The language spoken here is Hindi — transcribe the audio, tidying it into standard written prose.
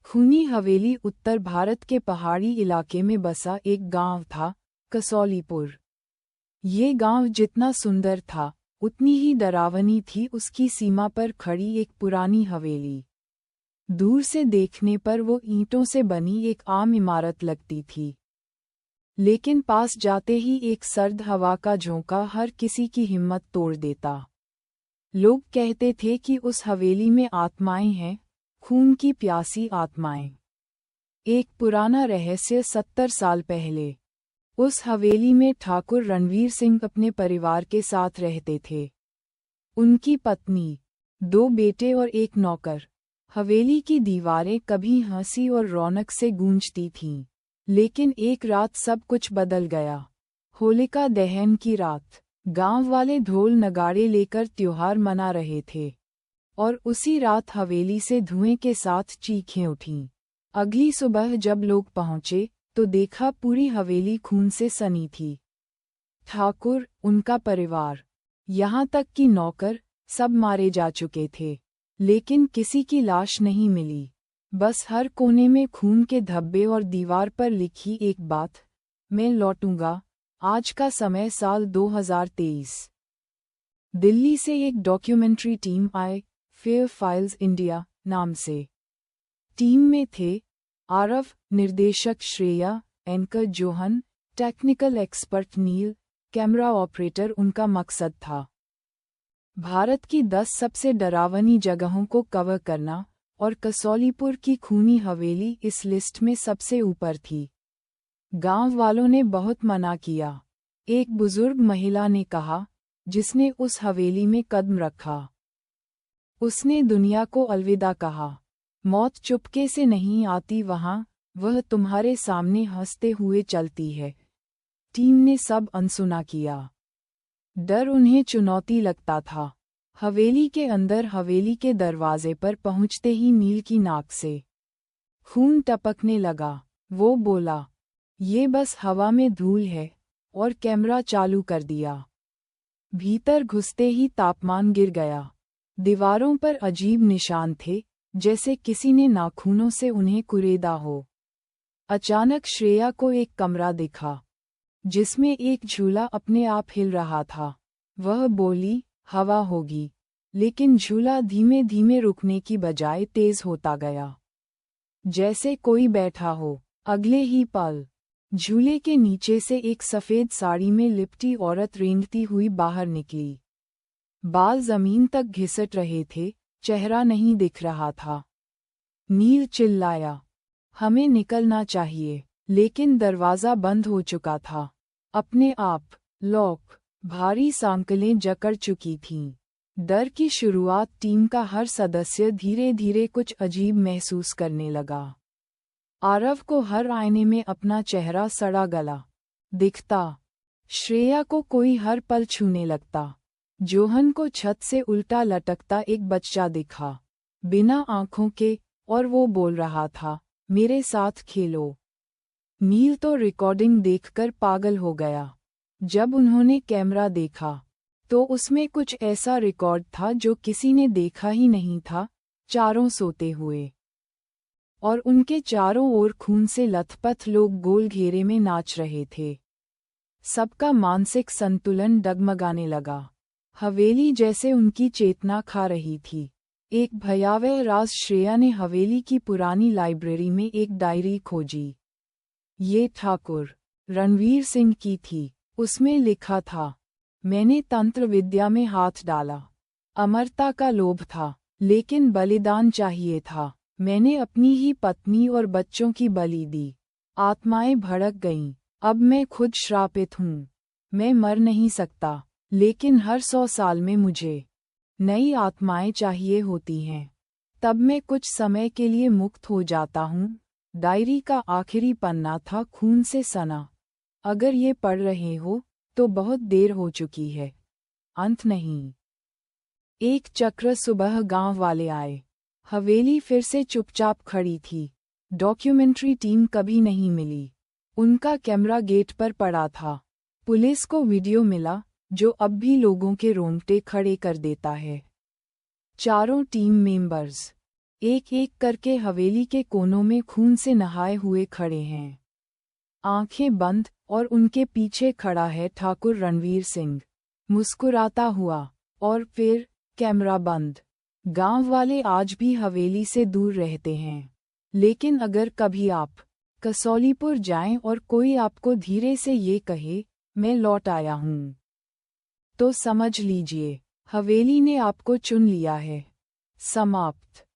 खूनी हवेली उत्तर भारत के पहाड़ी इलाके में बसा एक गांव था, कसौलीपुर। ये गांव जितना सुंदर था, उतनी ही डरावनी थी उसकी सीमा पर खड़ी एक पुरानी हवेली। दूर से देखने पर वो ईंटों से बनी एक आम इमारत लगती थी, लेकिन पास जाते ही एक सर्द हवा का झोंका हर किसी की हिम्मत तोड़ देता। लोग कहते थे कि उस हवेली में आत्माएं हैं, खून की प्यासी आत्माएं। एक पुराना रहस्य 70 साल पहले उस हवेली में ठाकुर रणवीर सिंह अपने परिवार के साथ रहते थे। उनकी पत्नी, 2 बेटे और एक नौकर। हवेली की दीवारें कभी हंसी और रौनक से गूंजती थीं, लेकिन एक रात सब कुछ बदल गया। होलिका दहन की रात। गांव वाले ढोल नगाड़े लेकर त्योहार मना रहे थे, और उसी रात हवेली से धुएं के साथ चीखें उठीं। अगली सुबह जब लोग पहुंचे तो देखा पूरी हवेली खून से सनी थी। ठाकुर, उनका परिवार, यहाँ तक कि नौकर, सब मारे जा चुके थे, लेकिन किसी की लाश नहीं मिली। बस हर कोने में खून के धब्बे और दीवार पर लिखी एक बात, मैं लौटूंगा। आज का समय साल 2023। दिल्ली से एक डॉक्यूमेंट्री टीम आई, फेयर फाइल्स इंडिया नाम से। टीम में थे आरव, निर्देशक Shreya, anchor Johan, technical expert Neel, camera operator. उनका मकसद था भारत की 10 सबसे डरावनी जगहों को कवर करना, और कसौलीपुर की खूनी हवेली इस लिस्ट में सबसे ऊपर थी। गांव वालों ने बहुत मना किया। एक बुजुर्ग महिला ने कहा, जिसने उस हवेली में कदम रखा, उसने दुनिया को अलविदा कहा। मौत चुपके से नहीं आती वहां, वह तुम्हारे सामने हंसते हुए चलती है। टीम ने सब अनसुना किया। डर उन्हें चुनौती लगता था। हवेली के अंदर हवेली के दरवाजे पर पहुंचते ही नील की नाक से खून टपकने लगा। वो बोला, ये बस हवा में धूल है, और कैमरा चालू कर दिया। भीतर घुसते ही तापमान गिर गया। दीवारों पर अजीब निशान थे, जैसे किसी ने नाखूनों से उन्हें कुरेदा हो। अचानक श्रेया को एक कमरा दिखा, जिसमें एक झूला अपने आप हिल रहा था। वह बोली, हवा होगी, लेकिन झूला धीमे धीमे रुकने की बजाय तेज होता गया, जैसे कोई बैठा हो। अगले ही पल झूले के नीचे से एक सफ़ेद साड़ी में लिपटी औरत रेंगती हुई बाहर निकली। बाल जमीन तक घिसट रहे थे, चेहरा नहीं दिख रहा था। नील चिल्लाया, हमें निकलना चाहिए, लेकिन दरवाज़ा बंद हो चुका था। अपने आप लॉक, भारी सांकलें जकड़ चुकी थीं। डर की शुरुआत। टीम का हर सदस्य धीरे धीरे कुछ अजीब महसूस करने लगा। आरव को हर आईने में अपना चेहरा सड़ा गला दिखता। श्रेया को कोई हर पल छूने लगता। जोहन को छत से उल्टा लटकता एक बच्चा दिखा, बिना आंखों के, और वो बोल रहा था, मेरे साथ खेलो। नील तो रिकॉर्डिंग देखकर पागल हो गया। जब उन्होंने कैमरा देखा, तो उसमें कुछ ऐसा रिकॉर्ड था जो किसी ने देखा ही नहीं था। चारों सोते हुए, और उनके चारों ओर खून से लथपथ लोग गोल घेरे में नाच रहे थे। सबका मानसिक संतुलन डगमगाने लगा। हवेली जैसे उनकी चेतना खा रही थी। एक भयावह राज। श्रेया ने हवेली की पुरानी लाइब्रेरी में एक डायरी खोजी। ये ठाकुर रणवीर सिंह की थी। उसमें लिखा था, मैंने तंत्र विद्या में हाथ डाला। अमरता का लोभ था, लेकिन बलिदान चाहिए था। मैंने अपनी ही पत्नी और बच्चों की बलि दी। आत्माएं भड़क गईं। अब मैं खुद श्रापित हूँ। मैं मर नहीं सकता, लेकिन हर 100 साल में मुझे नई आत्माएं चाहिए होती हैं। तब मैं कुछ समय के लिए मुक्त हो जाता हूँ। डायरी का आखिरी पन्ना था खून से सना। अगर ये पढ़ रहे हो, तो बहुत देर हो चुकी है। अंत नहीं। एक चक्र सुबह गांव वाले आए। हवेली फिर से चुपचाप खड़ी थी। डॉक्यूमेंट्री टीम कभी नहीं मिली। उनका कैमरा गेट पर पड़ा था। पुलिस को वीडियो मिला, जो अब भी लोगों के रोंगटे खड़े कर देता है। चारों टीम मेंबर्स एक एक करके हवेली के कोनों में खून से नहाए हुए खड़े हैं। आंखें बंद, और उनके पीछे खड़ा है ठाकुर रणवीर सिंह, मुस्कुराता हुआ। और फिर कैमरा बंद। गांव वाले आज भी हवेली से दूर रहते हैं, लेकिन अगर कभी आप कसौलीपुर जाएं और कोई आपको धीरे से ये कहे, मैं लौट आया हूं, तो समझ लीजिए, हवेली ने आपको चुन लिया है। समाप्त।